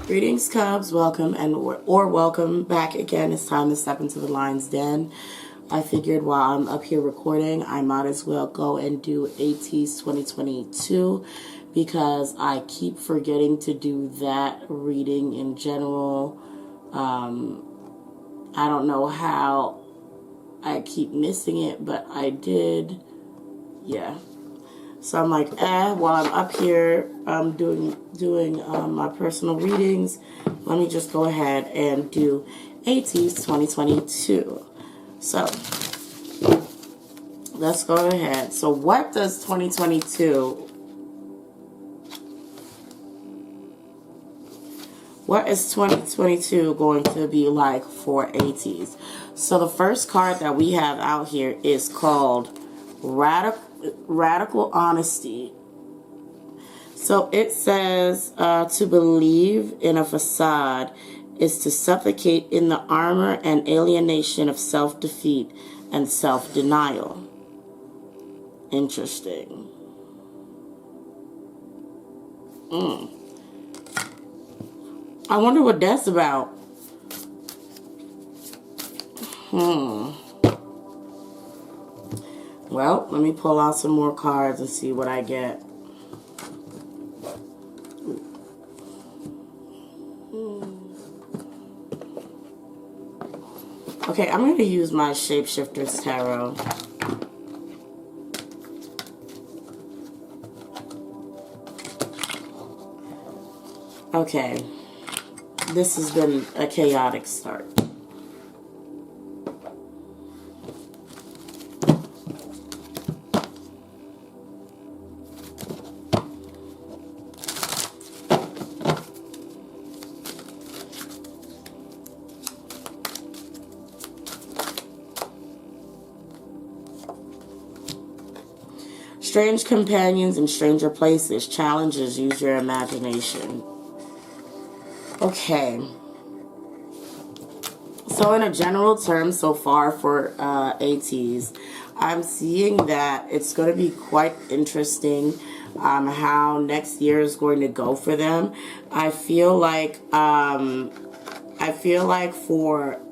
Greetings, Cubs. Welcome or welcome back again. It's time to step into the lion's den. I figured while I'm up here recording, I might as well go and do Ateez 2022 because I keep forgetting to do that reading in general. I don't know how I keep missing it, but I did. Yeah. So I'm like, while I'm up here doing my personal readings, let me just go ahead and do Ateez 2022. So let's go ahead. So what does 2022, what is 2022 going to be like for Ateez? So the first card that we have out here is called Radical Honesty. So it says to believe in a facade is to suffocate in the armor and alienation of self-defeat and self-denial. Interesting. I wonder what that's about. Well, let me pull out some more cards and see what I get. Okay, I'm going to use my Shapeshifter's Tarot. Okay, this has been a chaotic start. Strange companions in stranger places. Challenges. Use your imagination. Okay. So in a general term so far for Ateez, I'm seeing that it's going to be quite interesting how next year is going to go for them. I feel like for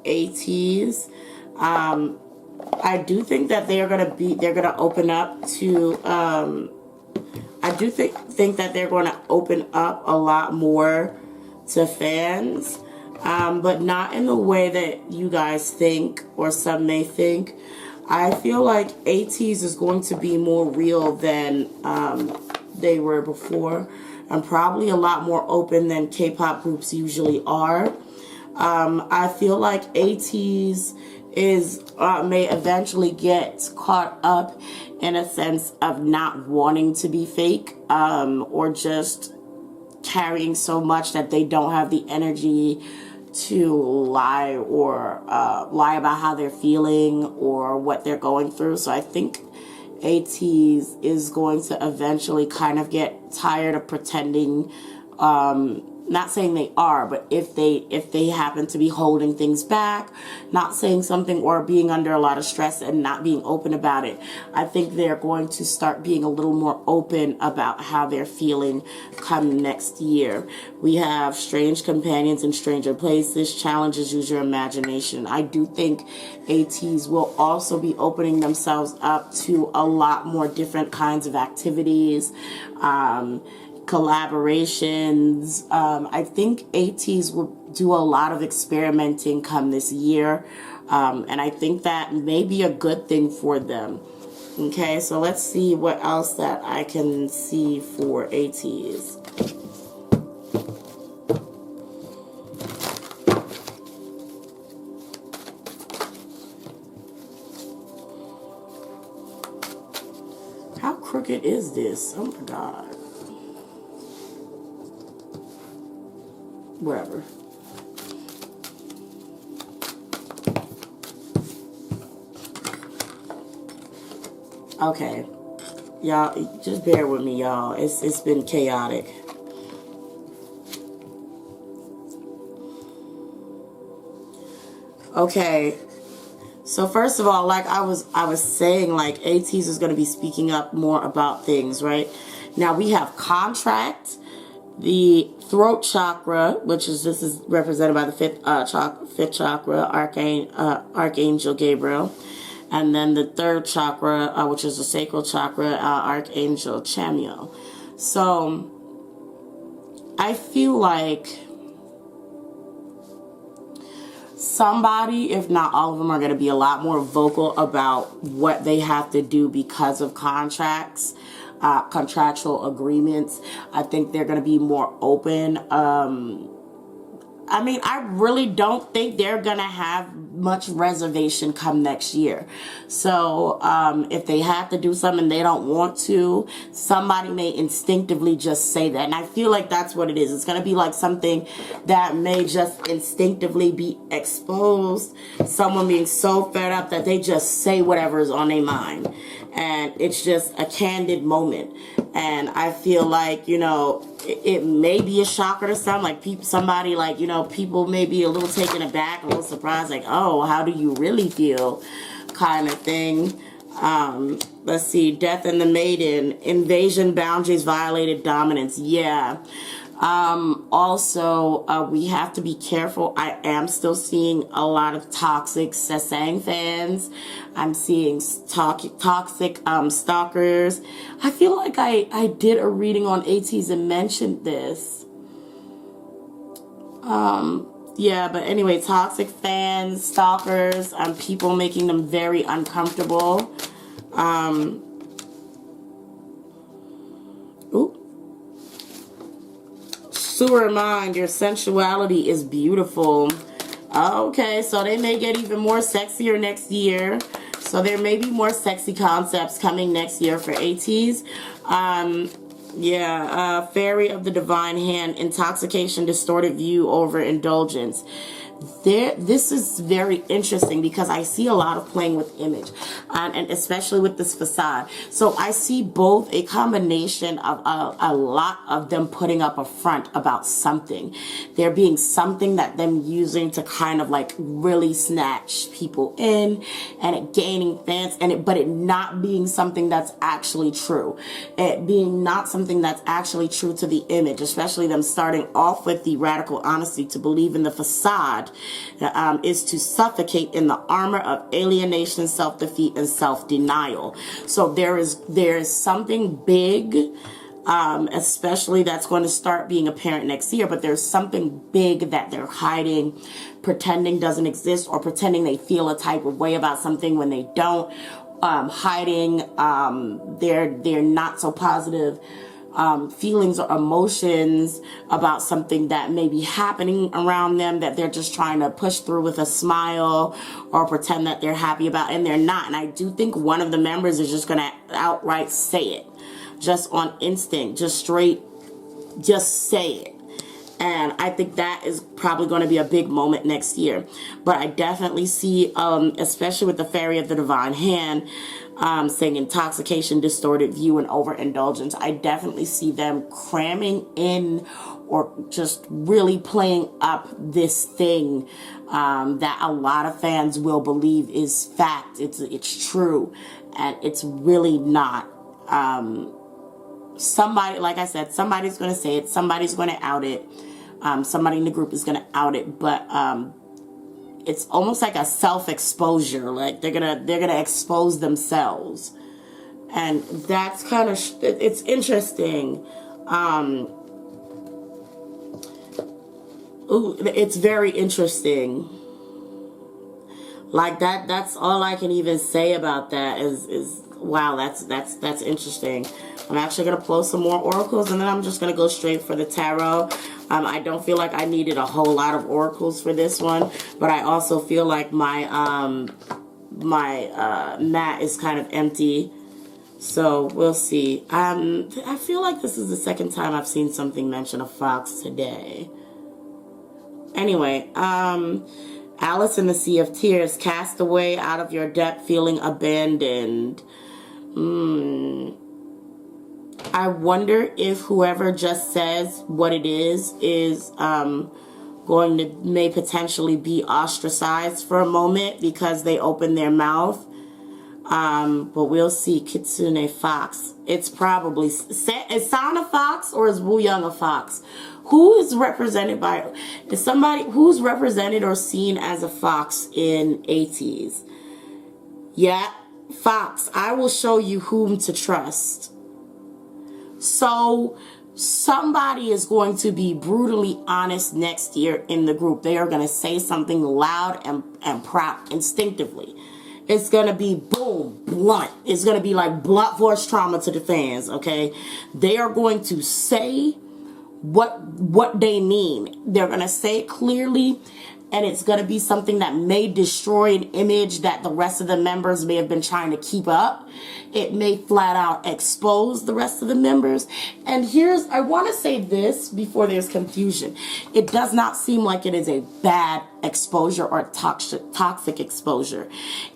Ateez, I do think that they're gonna open up to I do think that they're going to open up a lot more to fans, but not in the way that you guys think or some may think. I feel like Ateez is going to be more real than they were before, and probably a lot more open than K-pop groups usually are. I feel like Ateez may eventually get caught up in a sense of not wanting to be fake, or just carrying so much that they don't have the energy to lie or lie about how they're feeling or what they're going through. So I think Ateez is going to eventually kind of get tired of pretending. Not saying they are, but if they happen to be holding things back, not saying something, or being under a lot of stress and not being open about it, I think they're going to start being a little more open about how they're feeling come next year. We have strange companions in stranger places. Challenges. Use your imagination. I do think Ateez will also be opening themselves up to a lot more different kinds of activities, collaborations. I think Ateez will do a lot of experimenting come this year, and I think that may be a good thing for them. Okay, so let's see what else that I can see for Ateez. How crooked is this? Oh my God. Whatever. Okay. Y'all, just bear with me, y'all. It's been chaotic. Okay. So first of all, like I was saying, like Ateez is going to be speaking up more about things, right? Now we have contract, the throat chakra, which is, this is represented by the fifth chakra, Archangel Gabriel. And then the third chakra, which is the sacral chakra, Archangel Chamuel. So I feel like somebody, if not all of them, are going to be a lot more vocal about what they have to do because of contracts, contractual agreements. I think they're going to be more open. I mean, I really don't think they're going to have much reservation come next year. So if they have to do something they don't want to, somebody may instinctively just say that. And I feel like that's what it is. It's going to be like something that may just instinctively be exposed. Someone being so fed up that they just say whatever is on their mind. And it's just a candid moment. And I feel like, you know, it may be a shocker to some, like somebody, like, you know, people may be a little taken aback, a little surprised, like, oh, how do you really feel, kind of thing. Let's see, Death and the Maiden, invasion, boundaries violated, dominance. Yeah. Also, we have to be careful. I am still seeing a lot of toxic Sasang fans. I'm seeing toxic stalkers. I feel like I did a reading on Ateez and mentioned this. Yeah, but anyway, toxic fans, stalkers, people making them very uncomfortable. Ooh. Sewer mind, your sensuality is beautiful. Okay, so they may get even more sexier next year. So there may be more sexy concepts coming next year for Ateez. Yeah, Fairy of the Divine Hand, intoxication, distorted view, overindulgence. This is very interesting because I see a lot of playing with image, and especially with this facade. So I see both a combination of a lot of them putting up a front about something. There being something that them using to kind of like really snatch people in, and it gaining fans, but it not being something that's actually true. It being not something that's actually true to the image, especially them starting off with the radical honesty to believe in the facade. Is to suffocate in the armor of alienation, self-defeat, and self-denial. So there is something big, especially that's going to start being apparent next year, but there's something big that they're hiding, pretending doesn't exist, or pretending they feel a type of way about something when they don't, hiding their not so positive feelings or emotions about something that may be happening around them that they're just trying to push through with a smile or pretend that they're happy about, and they're not. And I do think one of the members is just going to outright say it, just on instinct, just straight, just say it. And I think that is probably going to be a big moment next year. But I definitely see, especially with the Fairy of the Divine Hand, saying intoxication, distorted view, and overindulgence, I definitely see them cramming in or just really playing up this thing that a lot of fans will believe is fact. It's true, and it's really not. Somebody, like I said, somebody's going to say it, somebody's going to out it, somebody in the group is going to out it, but it's almost like a self-exposure. Like they're gonna expose themselves, and that's kind of it's interesting. Ooh, it's very interesting. Like that's all I can even say about that is wow, that's interesting. I'm actually going to pull some more oracles, and then I'm just going to go straight for the tarot. I don't feel like I needed a whole lot of oracles for this one, but I also feel like my mat is kind of empty. So we'll see. I feel like this is the second time I've seen something mention a fox today. Anyway, Alice in the Sea of Tears, cast away out of your depth, feeling abandoned. I wonder if whoever just says what it is may potentially be ostracized for a moment because they open their mouth. But we'll see. Kitsune Fox. It's probably, is San a fox or is Wu Young a fox? Who is represented by, is somebody who's represented or seen as a fox in Ateez? Yeah, fox. I will show you whom to trust. So somebody is going to be brutally honest next year in the group. They are going to say something loud and proud instinctively. It's going to be boom, blunt. It's going to be like blunt force trauma to the fans, okay? They are going to say what they mean. They're going to say it clearly, and it's going to be something that may destroy an image that the rest of the members may have been trying to keep up. It may flat out expose the rest of the members. And I want to say this before there's confusion. It does not seem like it is a bad exposure or toxic exposure.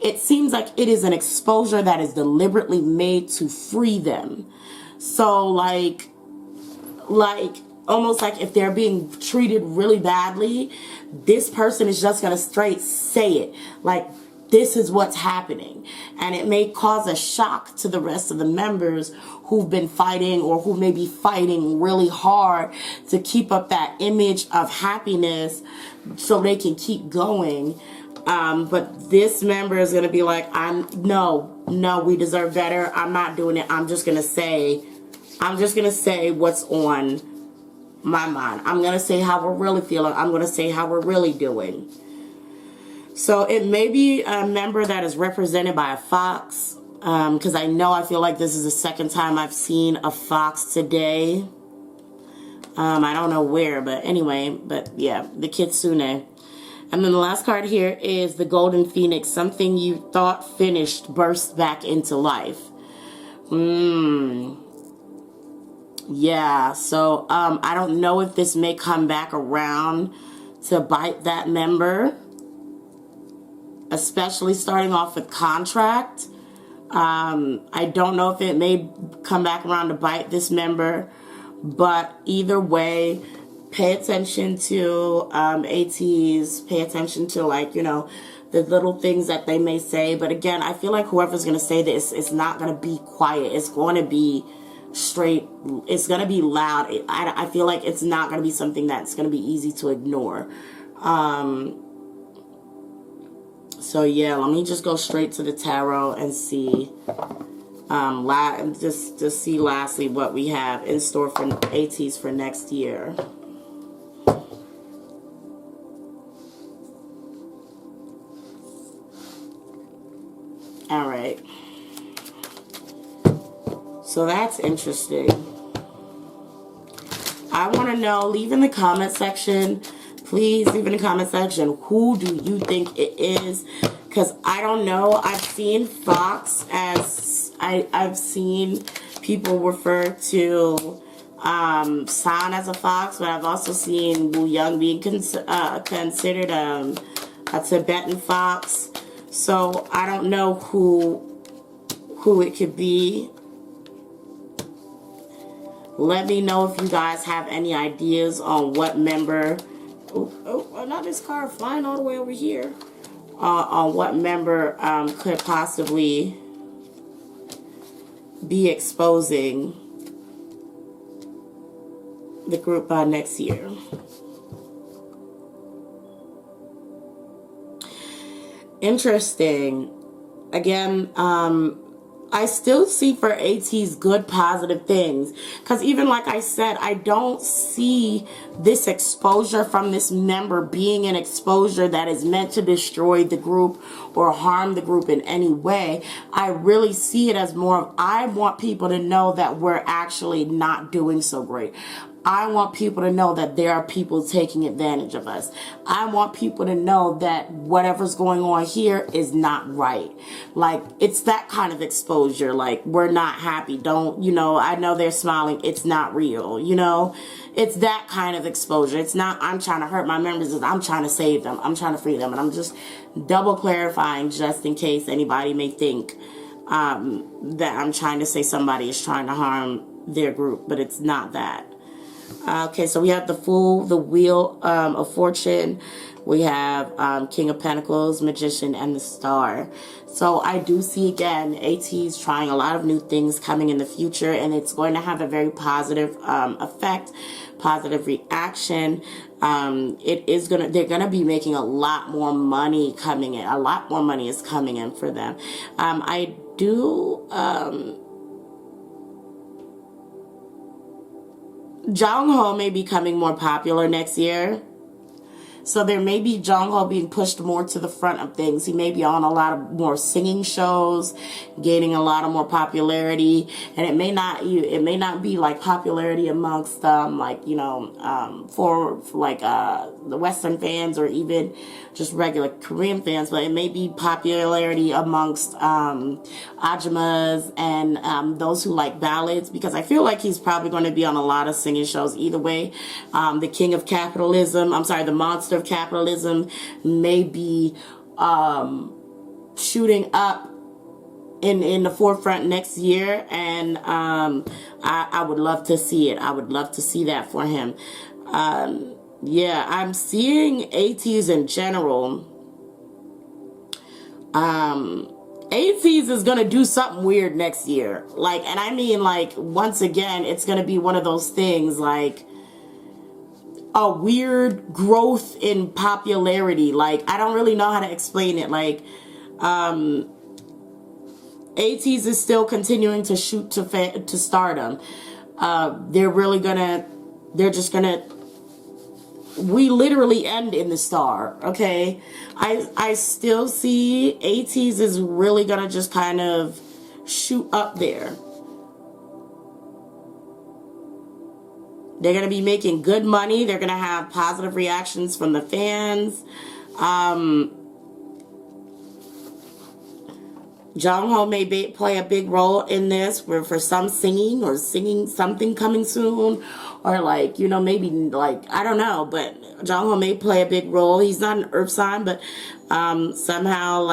It seems like it is an exposure that is deliberately made to free them. So like almost like if they're being treated really badly, this person is just going to straight say it. Like, this is what's happening. And it may cause a shock to the rest of the members who've been fighting or who may be fighting really hard to keep up that image of happiness so they can keep going. But this member is going to be like, no, we deserve better. I'm not doing it. I'm just going to say what's on my mind. I'm going to say how we're really feeling. I'm going to say how we're really doing. So it may be a member that is represented by a fox, because I feel like this is the second time I've seen a fox today. I don't know where, but anyway, but yeah, the Kitsune. And then the last card here is the Golden Phoenix. Something you thought finished burst back into life. Yeah, so I don't know if this may come back around to bite that member. Especially starting off with Contract. I don't know if it may come back around to bite this member, but either way, pay attention to Ateez, pay attention to the little things that they may say. But again, I feel like whoever's going to say this is not going to be quiet. It's going to be straight. It's going to be loud. I feel like it's not going to be something that's going to be easy to ignore. So yeah, let me just go straight to the tarot and see, just to see lastly what we have in store for Ateez for next year. All right. So that's interesting. I want to know, leave in the comment section. Please leave in the comment section, who do you think it is? Because I don't know. I've seen fox as, I've seen people refer to San as a fox, but I've also seen Wu Young being considered a Tibetan fox. So I don't know who it could be. Let me know if you guys have any ideas on what member. Oh, not this card flying all the way over here. On what member could possibly be exposing the group by next year. Interesting. Again, I still see for Ateez good positive things, because even like I said, I don't see this exposure from this member being an exposure that is meant to destroy the group or harm the group in any way. I really see it as more of, I want people to know that we're actually not doing so great. I want people to know that there are people taking advantage of us. I want people to know that whatever's going on here is not right. Like, it's that kind of exposure. Like, we're not happy. Don't, I know they're smiling. It's not real, It's that kind of exposure. It's not, I'm trying to hurt my members. I'm trying to save them. I'm trying to free them. And I'm just double clarifying just in case anybody may think that I'm trying to say somebody is trying to harm their group. But it's not that. Okay, so we have the Fool, the Wheel of Fortune. We have King of Pentacles, Magician, and the Star. So I do see, again, Ateez trying a lot of new things coming in the future, and it's going to have a very positive effect, positive reaction. They're gonna be making a lot more money coming in. A lot more money is coming in for them. I do. Jung Ho may be becoming more popular next year. So there may be Jung Ho being pushed more to the front of things. He may be on a lot of more singing shows, gaining a lot of more popularity, and it may not be like popularity amongst for the Western fans or even just regular Korean fans, but it may be popularity amongst Ajumas and those who like ballads, because I feel like he's probably going to be on a lot of singing shows either way. The King of Capitalism, the Monster of Capitalism may be shooting up in the forefront next year, and I would love to see it. I would love to see that for him. Yeah, I'm seeing Ateez in general. Ateez is gonna do something weird next year. And I mean, once again, it's gonna be one of those things, like a weird growth in popularity. I don't really know how to explain it. Ateez is still continuing to shoot to stardom. We literally end in the star, okay? I still see Ateez is really gonna just kind of shoot up there. They're gonna be making good money. They're gonna have positive reactions from the fans. Jung Ho may play a big role in this for some singing something coming soon, or maybe I don't know, but Jung Ho may play a big role. He's not an earth sign, but somehow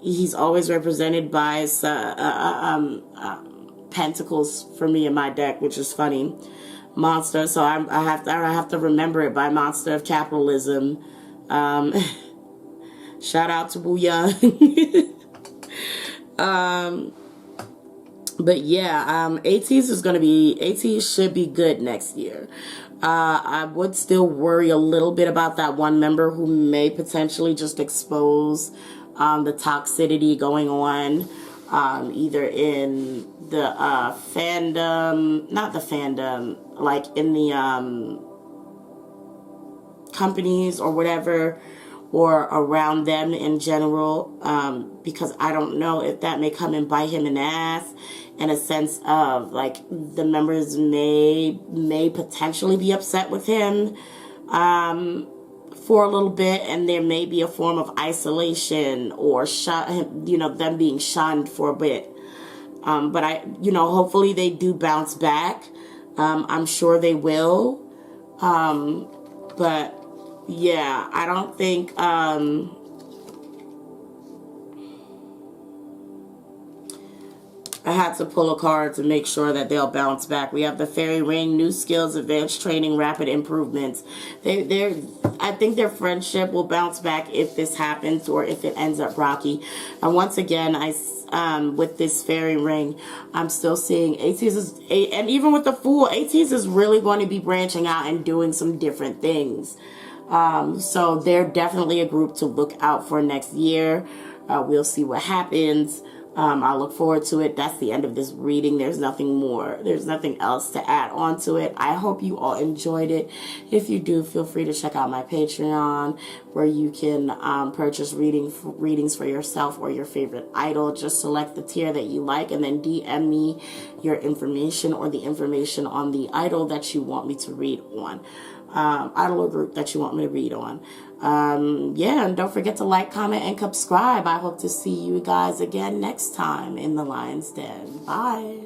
he's always represented by pentacles for me in my deck, which is funny. Monster, so I have to remember it by Monster of Capitalism. Shout out to Booyah. But yeah, Ateez should be good next year. I would still worry a little bit about that one member who may potentially just expose the toxicity going on, either in the fandom, not the fandom, in the companies or whatever, or around them in general, because I don't know if that may come and bite him in the ass, in a sense of the members may potentially be upset with him for a little bit, and there may be a form of isolation or them being shunned for a bit. But hopefully they do bounce back. I'm sure they will. But yeah, I don't think I had to pull a card to make sure that they'll bounce back. We have the Fairy Ring, new skills, advanced training, rapid improvements. I think their friendship will bounce back if this happens, or if it ends up rocky. And once again, with this Fairy Ring, I'm still seeing Ateez and even with the Fool, Ateez is really going to be branching out and doing some different things. So they're definitely a group to look out for next year. We'll see what happens. I look forward to it. That's the end of this reading. There's nothing more. There's nothing else to add on to it. I hope you all enjoyed it. If you do, feel free to check out my Patreon, where you can purchase readings for yourself or your favorite idol. Just select the tier that you like, and then DM me your information or the information on the idol that you want me to read on. Idol or group that you want me to read on. Yeah, and don't forget to like, comment, and subscribe. I hope to see you guys again next time in the Lion's Den. Bye.